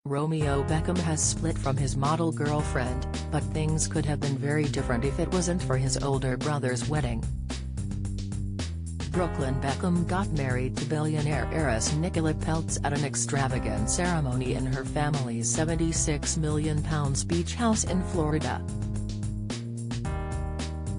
Romeo Beckham has split from his model girlfriend, but things could have been very different if it wasn't for his older brother's wedding. Brooklyn Beckham got married to billionaire heiress Nicola Peltz at an extravagant ceremony in her family's £76 million beach house in Florida.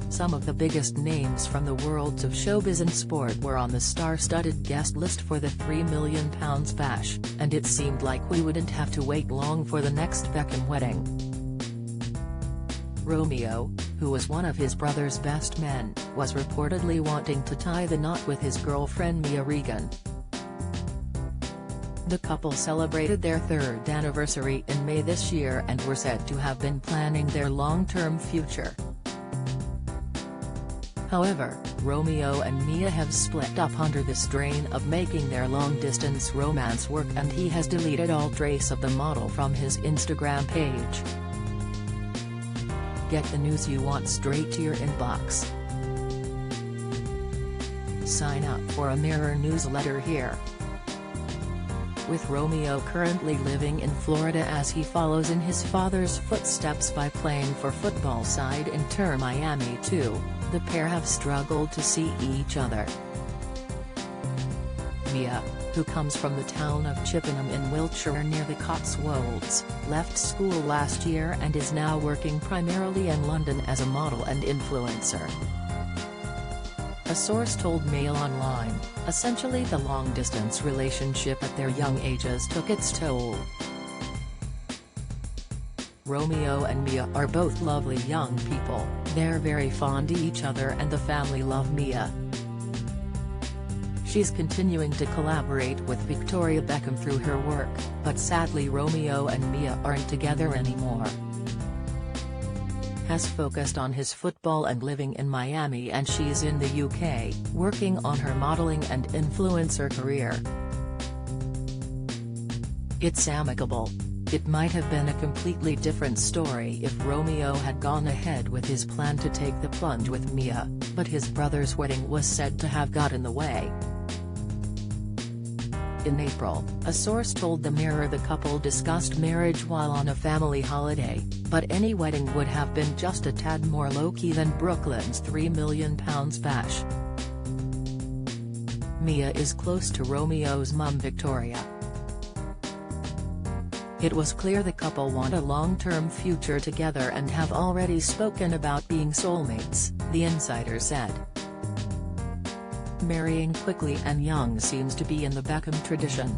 Some of the biggest names from the worlds of showbiz and sport were on the star-studded guest list for the £3 million bash, and it seemed like we wouldn't have to wait long for the next Beckham wedding. Romeo, who was one of his brother's best men, was reportedly wanting to tie the knot with his girlfriend Mia Regan. The couple celebrated their third anniversary in May this year and were said to have been planning their long-term future. However, Romeo and Mia have split up under the strain of making their long-distance romance work, and he has deleted all trace of the model from his Instagram page. Get the news you want straight to your inbox. Sign up for a Mirror newsletter here. With Romeo currently living in Florida as he follows in his father's footsteps by playing for football side Inter Miami 2, the pair have struggled to see each other. Mia, who comes from the town of Chippenham in Wiltshire near the Cotswolds, left school last year and is now working primarily in London as a model and influencer. A source told Mail Online, essentially the long-distance relationship at their young ages took its toll. Romeo and Mia are both lovely young people, they're very fond of each other and the family love Mia. She's continuing to collaborate with Victoria Beckham through her work, but sadly Romeo and Mia aren't together anymore. Has focused on his football and living in Miami, and she's in the UK, working on her modeling and influencer career. It's amicable. It might have been a completely different story if Romeo had gone ahead with his plan to take the plunge with Mia, but his brother's wedding was said to have got in the way. In April, a source told the Mirror the couple discussed marriage while on a family holiday, but any wedding would have been just a tad more low-key than Brooklyn's £3 million bash. Mia is close to Romeo's mum Victoria. It was clear the couple want a long-term future together and have already spoken about being soulmates, the insider said. Marrying quickly and young seems to be in the Beckham tradition.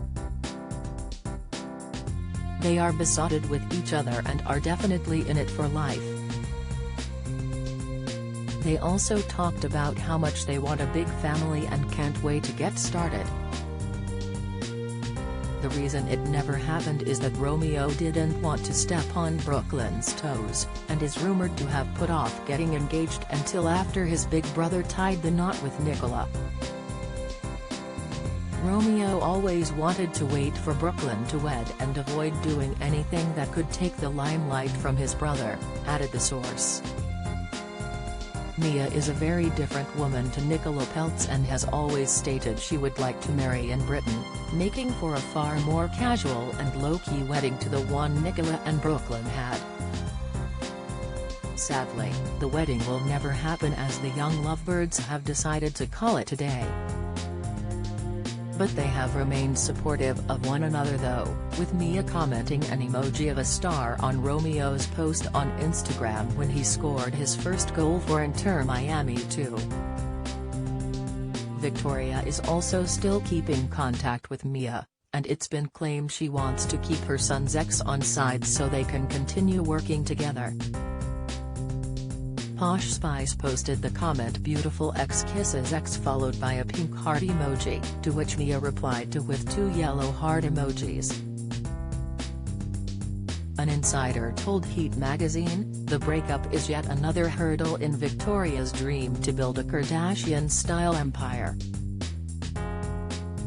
They are besotted with each other and are definitely in it for life. They also talked about how much they want a big family and can't wait to get started. The reason it never happened is that Romeo didn't want to step on Brooklyn's toes, and is rumored to have put off getting engaged until after his big brother tied the knot with Nicola. Romeo always wanted to wait for Brooklyn to wed and avoid doing anything that could take the limelight from his brother, added the source. Mia is a very different woman to Nicola Peltz and has always stated she would like to marry in Britain, making for a far more casual and low-key wedding to the one Nicola and Brooklyn had. Sadly, the wedding will never happen as the young lovebirds have decided to call it a day. But they have remained supportive of one another though, with Mia commenting an emoji of a star on Romeo's post on Instagram when he scored his first goal for Inter Miami 2. Victoria is also still keeping contact with Mia, and it's been claimed she wants to keep her son's ex on side so they can continue working together. Posh Spice posted the comment "Beautiful ex kisses ex" followed by a pink heart emoji, to which Mia replied to with 2 yellow heart emojis. An insider told Heat magazine, the breakup is yet another hurdle in Victoria's dream to build a Kardashian-style empire.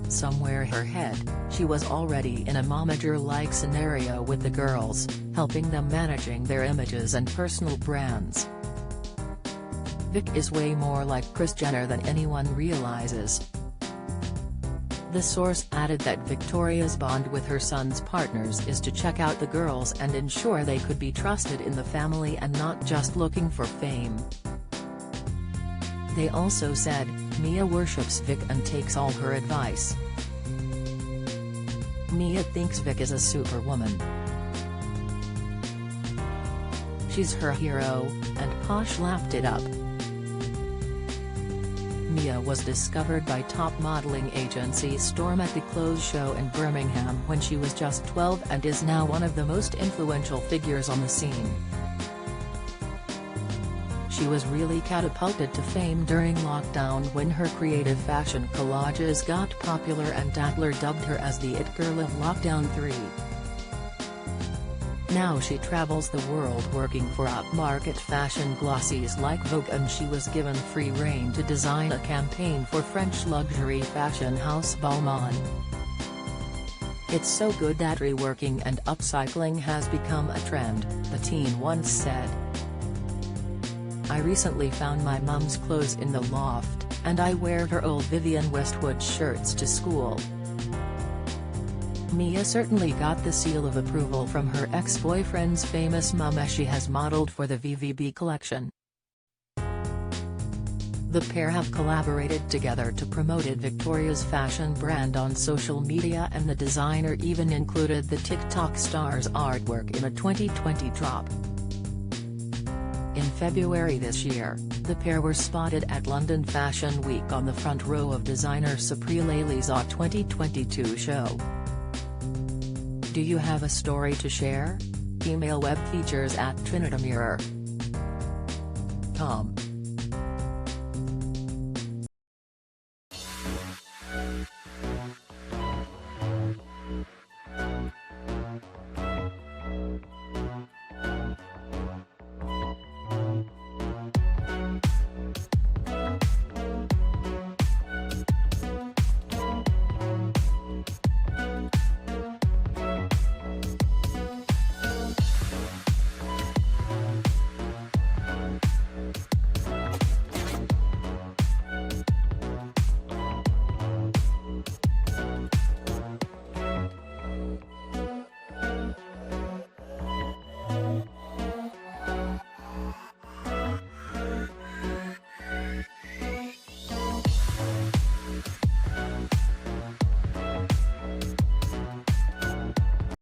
Somewhere her head, she was already in a momager-like scenario with the girls, helping them managing their images and personal brands. Vic is way more like Kris Jenner than anyone realizes. The source added that Victoria's bond with her son's partners is to check out the girls and ensure they could be trusted in the family and not just looking for fame. They also said, Mia worships Vic and takes all her advice. Mia thinks Vic is a superwoman. She's her hero, and Posh lapped it up. Mia was discovered by top modeling agency Storm at the clothes show in Birmingham when she was just 12 and is now one of the most influential figures on the scene. She was really catapulted to fame during lockdown when her creative fashion collages got popular and Tatler dubbed her as the it girl of Lockdown 3. Now she travels the world working for upmarket fashion glossies like Vogue, and she was given free rein to design a campaign for French luxury fashion house Balmain. It's so good that reworking and upcycling has become a trend, the teen once said. I recently found my mum's clothes in the loft, and I wear her old Vivienne Westwood shirts to school. Mia certainly got the seal of approval from her ex-boyfriend's famous mum as she has modeled for the VVB collection. The pair have collaborated together to promote Victoria's fashion brand on social media, and the designer even included the TikTok star's artwork in a 2020 drop. In February this year, the pair were spotted at London Fashion Week on the front row of designer Sapri Lely's 2022 show. Do you have a story to share? Email webfeatures@trinitymirror.com.